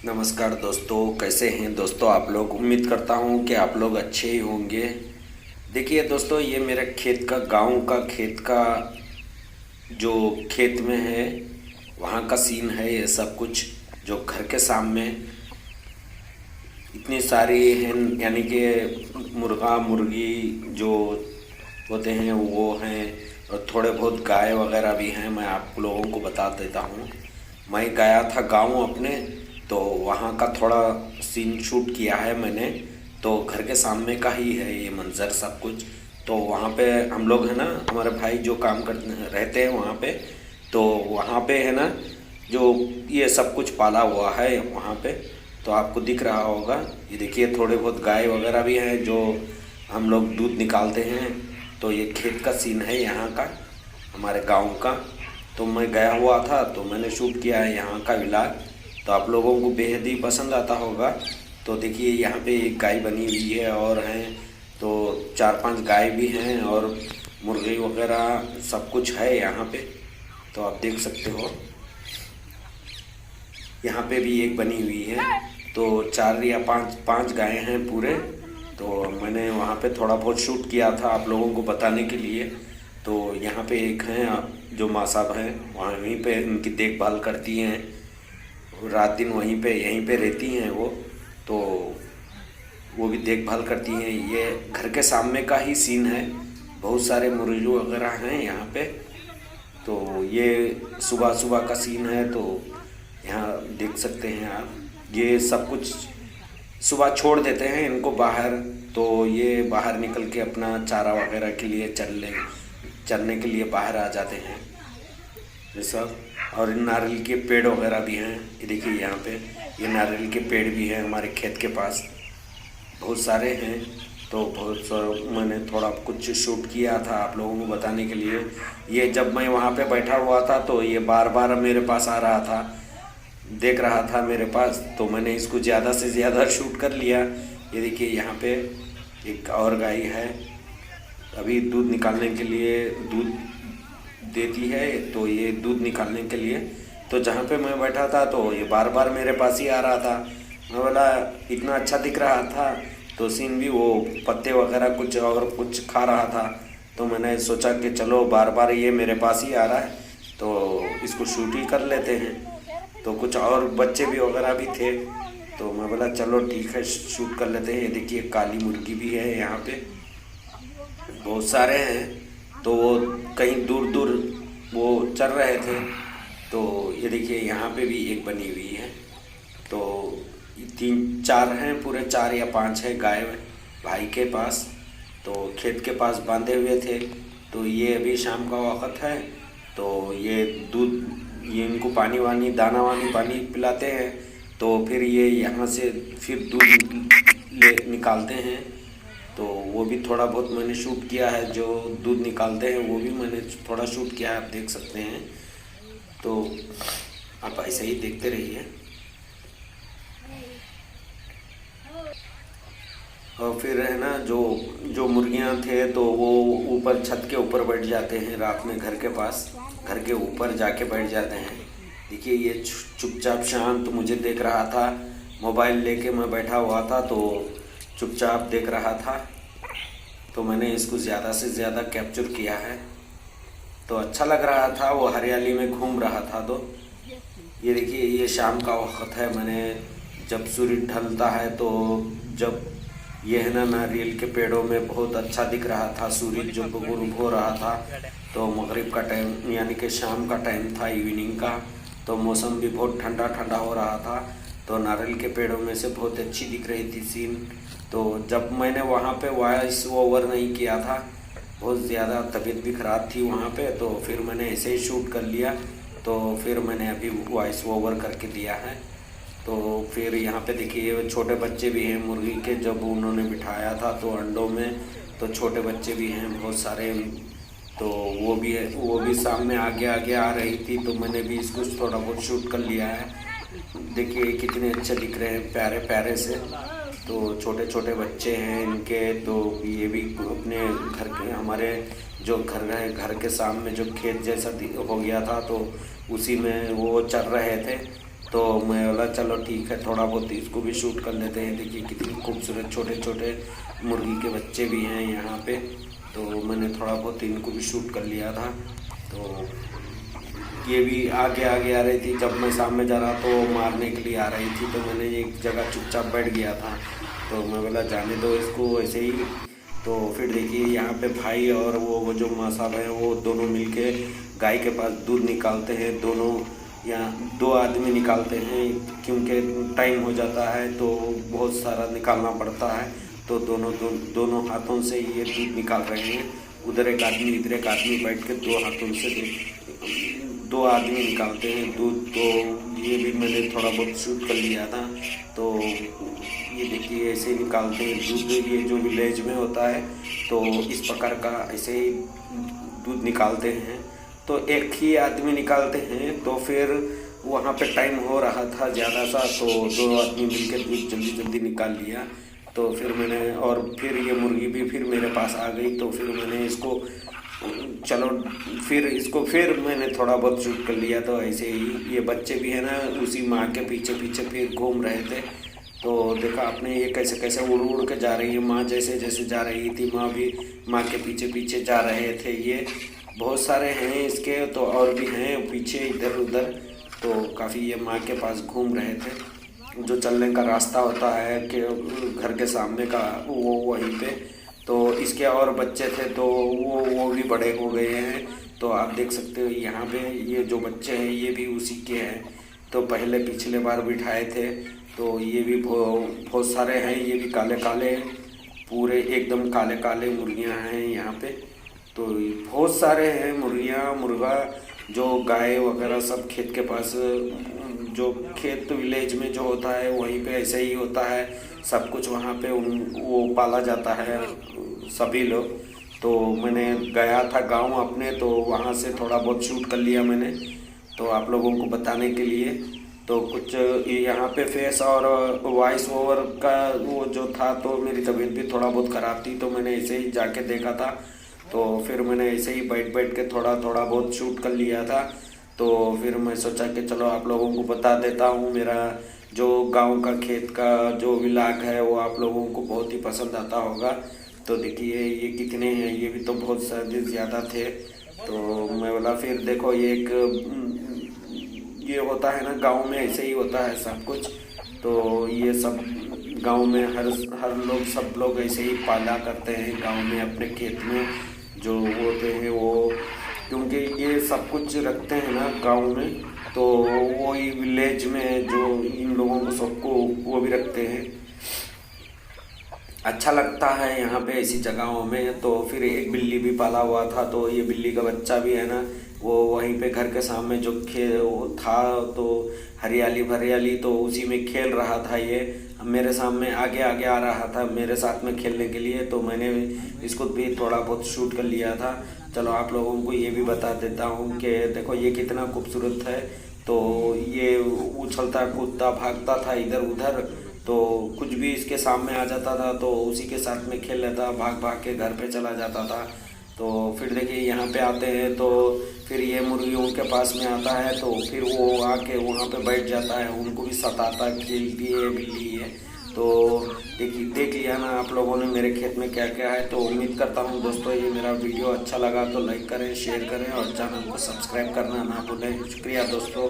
नमस्कार दोस्तों, कैसे हैं दोस्तों आप लोग। उम्मीद करता हूं कि आप लोग अच्छे ही होंगे। देखिए दोस्तों, ये मेरे खेत का गांव का खेत का जो खेत में है वहाँ का सीन है। ये सब कुछ जो घर के सामने इतनी सारी हैं, यानी कि मुर्गा मुर्गी जो होते हैं वो हैं, और थोड़े बहुत गाय वगैरह भी हैं। मैं आप लोगों को बता देता हूँ। मैं गया था गांव अपने, तो वहाँ का थोड़ा सीन शूट किया है मैंने। तो घर के सामने का ही है ये मंज़र सब कुछ। तो वहाँ पे हम लोग है ना, हमारे भाई जो काम करते रहते हैं वहाँ पे, तो वहाँ पे है ना जो ये सब कुछ पाला हुआ है वहाँ पे। तो आपको दिख रहा होगा, ये देखिए थोड़े बहुत गाय वगैरह भी हैं जो हम लोग दूध निकालते हैं। तो ये खेत का सीन है यहाँ का, हमारे गांव का। तो मैं गया हुआ था तो मैंने शूट किया है यहाँ का व्लॉग। तो आप लोगों को बेहद ही पसंद आता होगा। तो देखिए यहाँ पे एक गाय बनी हुई है और हैं तो 4-5 गाय भी हैं और मुर्गी वगैरह सब कुछ है यहाँ पे। तो आप देख सकते हो, यहाँ पे भी एक बनी हुई है। तो 4 या 5 गायें हैं पूरे। तो मैंने वहाँ पे थोड़ा बहुत शूट किया था आप लोगों को बताने के लिए। तो यहाँ पे एक हैं जो माँ साहब हैं, वहीं पे उनकी देखभाल करती हैं, रात दिन वहीं पे यहीं पे रहती हैं वो। तो वो भी देखभाल करती हैं। ये घर के सामने का ही सीन है, बहुत सारे मुर्गी वगैरह हैं यहाँ पे। तो ये सुबह सुबह का सीन है। तो यहाँ देख सकते हैं आप, ये सब कुछ सुबह छोड़ देते हैं इनको बाहर। तो ये बाहर निकल के अपना चारा वगैरह के लिए चरने के लिए बाहर आ जाते हैं ये सब। और नारियल के पेड़ वगैरह भी हैं। ये देखिए यहाँ पे ये नारियल के पेड़ भी हैं हमारे खेत के पास, बहुत सारे हैं। तो मैंने थोड़ा कुछ शूट किया था आप लोगों को बताने के लिए। ये जब मैं वहाँ पे बैठा हुआ था तो ये बार बार मेरे पास आ रहा था, देख रहा था मेरे पास। तो मैंने इसको ज़्यादा से ज़्यादा शूट कर लिया। ये देखिए यहाँ पे एक और गाय है, अभी दूध निकालने के लिए दूध देती है। तो ये दूध निकालने के लिए, तो जहाँ पे मैं बैठा था तो ये बार बार मेरे पास ही आ रहा था। मैं बोला, इतना अच्छा दिख रहा था तो सीन भी, वो पत्ते वगैरह कुछ और कुछ खा रहा था। तो मैंने सोचा कि चलो बार बार ये मेरे पास ही आ रहा है तो इसको शूट ही कर लेते हैं। तो कुछ और बच्चे भी वगैरह भी थे, तो मैं बोला चलो ठीक है शूट कर लेते हैं। ये देखिए काली मुर्गी भी है यहाँ पे, बहुत सारे हैं। तो वो कहीं दूर दूर वो चल रहे थे। तो ये देखिए यहाँ पे भी एक बनी हुई है। तो 3-4 हैं, पूरे 4 या 5 है गाय भाई के पास। तो खेत के पास बांधे हुए थे। तो ये अभी शाम का वक्त है। तो ये दूध, ये इनको पानी वानी दाना वानी पानी पिलाते हैं। तो फिर ये यहाँ से फिर दूध ले निकालते हैं। तो वो भी थोड़ा बहुत मैंने शूट किया है, जो दूध निकालते हैं वो भी मैंने थोड़ा शूट किया है, आप देख सकते हैं। तो आप ऐसे ही देखते रहिए। और फिर है ना, जो जो मुर्गियाँ थे तो वो ऊपर छत के ऊपर बैठ जाते हैं रात में, घर के पास, घर के ऊपर जाके बैठ जाते हैं। देखिए ये चुपचाप शांत मुझे देख रहा था, मोबाइल लेके मैं बैठा हुआ था तो चुपचाप देख रहा था। तो मैंने इसको ज़्यादा से ज़्यादा कैप्चर किया है। तो अच्छा लग रहा था, वो हरियाली में घूम रहा था। तो ये देखिए ये शाम का वक्त है। मैंने जब सूर्य ढलता है तो जब ये है ना नारियल के पेड़ों में बहुत अच्छा दिख रहा था, सूर्य जब गुरूब हो रहा था। तो मगरिब का टाइम यानी कि शाम का टाइम था, इवनिंग का। तो मौसम भी बहुत ठंडा ठंडा हो रहा था। तो नारियल के पेड़ों में से बहुत अच्छी दिख रही थी सीन। तो जब मैंने वहाँ पे वॉइस ओवर नहीं किया था, बहुत ज़्यादा तबीयत भी ख़राब थी वहाँ पे, तो फिर मैंने ऐसे ही शूट कर लिया। तो फिर मैंने अभी वॉइस ओवर करके दिया है। तो फिर यहाँ पे देखिए छोटे बच्चे भी हैं मुर्गी के, जब उन्होंने बिठाया था तो अंडों में, तो छोटे बच्चे भी हैं बहुत सारे। तो वो भी है, वो भी सामने आगे आगे आ रही थी। तो मैंने भी इसको थोड़ा बहुत शूट कर लिया है। देखिए कितने अच्छे दिख रहे हैं, प्यारे प्यारे से। तो छोटे छोटे बच्चे हैं इनके। तो ये भी अपने घर के, हमारे जो घर है, घर के सामने जो खेत जैसा हो गया था तो उसी में वो चल रहे थे। तो मैं बोला चलो ठीक है, थोड़ा बहुत इसको भी शूट कर लेते हैं। देखिए कितनी खूबसूरत छोटे छोटे मुर्गी के बच्चे भी हैं यहाँ पे। तो मैंने थोड़ा बहुत इनको भी शूट कर लिया था। तो ये भी आगे आगे आ रही थी, जब मैं सामने जा रहा तो मारने के लिए आ रही थी। तो मैंने एक जगह चुपचाप बैठ गया था। तो मैं बोला जाने दो इसको ऐसे ही। तो फिर देखिए यहाँ पे भाई और वो जो माँ साहब हैं वो दोनों मिलके गाय के पास दूध निकालते हैं। दोनों या 2 आदमी निकालते हैं, क्योंकि टाइम हो जाता है तो बहुत सारा निकालना पड़ता है। तो दोनों हाथों से ये दूध निकाल रहे हैं। उधर एक आदमी इधर एक आदमी बैठ के 2 हाथों से 2 आदमी निकालते हैं दूध। तो ये भी मैंने थोड़ा बहुत शूट कर लिया था। तो ये देखिए ऐसे निकालते हैं दूध। ये जो विलेज में होता है तो इस प्रकार का ऐसे ही दूध निकालते हैं। तो एक ही आदमी निकालते हैं। तो फिर वहाँ पे टाइम हो रहा था ज़्यादा सा, तो 2 आदमी मिलकर दूध जल्दी जल्दी निकाल लिया। तो फिर मैंने और फिर ये मुर्गी भी फिर मेरे पास आ गई। तो फिर मैंने इसको चलो फिर मैंने थोड़ा बहुत शूट कर लिया। तो ऐसे ही ये बच्चे भी है ना उसी माँ के पीछे पीछे फिर घूम रहे थे। तो देखा आपने ये कैसे कैसे उड़ उड़ के जा रही है। माँ जैसे जैसे जा रही थी, माँ भी माँ के पीछे पीछे जा रहे थे। ये बहुत सारे हैं इसके, तो और भी हैं पीछे इधर उधर। तो काफ़ी ये माँ के पास घूम रहे थे। जो चलने का रास्ता होता है कि घर के सामने का वो वहीं पे। तो इसके और बच्चे थे तो वो भी बड़े हो गए हैं। तो आप देख सकते हो यहाँ पे ये जो बच्चे हैं ये भी उसी के हैं। तो पहले पिछले बार बिठाए थे। तो ये भी बहुत सारे हैं। ये भी काले काले पूरे एकदम काले काले मुर्गियाँ हैं यहाँ पे। तो बहुत सारे हैं मुर्गियाँ मुर्गा। जो गाय वगैरह सब खेत के पास, जो खेत विलेज में जो होता है वहीं पे ऐसे ही होता है सब कुछ। वहाँ पे वो पाला जाता है सभी लोग। तो मैंने गया था गांव अपने, तो वहाँ से थोड़ा बहुत शूट कर लिया मैंने, तो आप लोगों को बताने के लिए। तो कुछ यहाँ पे फेस और वॉइस ओवर का वो जो था, तो मेरी तबीयत भी थोड़ा बहुत ख़राब थी। तो मैंने ऐसे ही जाके देखा था। तो फिर मैंने ऐसे ही बैठ बैठ के थोड़ा थोड़ा बहुत शूट कर लिया था। तो फिर मैं सोचा कि चलो आप लोगों को बता देता हूँ। मेरा जो गांव का खेत का जो व्लॉग है वो आप लोगों को बहुत ही पसंद आता होगा। तो देखिए ये कितने हैं, ये भी तो बहुत ज़्यादा थे। तो मैं बोला फिर देखो ये होता है ना गांव में, ऐसे ही होता है सब कुछ। तो ये सब गांव में हर लोग सब लोग ऐसे ही पाला करते हैं गांव में अपने खेत में जो होते हैं वो, क्योंकि ये सब कुछ रखते हैं ना गांव में। तो वो ही विलेज में जो इन लोगों को सबको वो भी रखते हैं। अच्छा लगता है यहाँ पे ऐसी जगहों में। तो फिर एक बिल्ली भी पाला हुआ था। तो ये बिल्ली का बच्चा भी है ना वो वहीं पे घर के सामने जो वो था, तो हरियाली भरियाली, तो उसी में खेल रहा था। ये मेरे सामने आगे आगे आ रहा था मेरे साथ में खेलने के लिए। तो मैंने इसको भी थोड़ा बहुत शूट कर लिया था। चलो आप लोगों को ये भी बता देता हूँ कि देखो ये कितना खूबसूरत है। तो ये उछलता कूदता भागता था इधर उधर। तो कुछ भी इसके सामने आ जाता था तो उसी के साथ में खेल लेता, भाग भाग के घर पे चला जाता था। तो फिर देखिए यहाँ पे आते हैं तो फिर ये मुर्गियों के पास में आता है। तो फिर वो आके वहाँ पे बैठ जाता है, उनको भी सताता, खेलती है बिल्ली है। तो देखिए देख लिया ना आप लोगों ने मेरे खेत में क्या क्या है। तो उम्मीद करता हूँ दोस्तों ये मेरा वीडियो अच्छा लगा तो लाइक करें, शेयर करें और चैनल को सब्सक्राइब करना ना भूलें। शुक्रिया दोस्तों।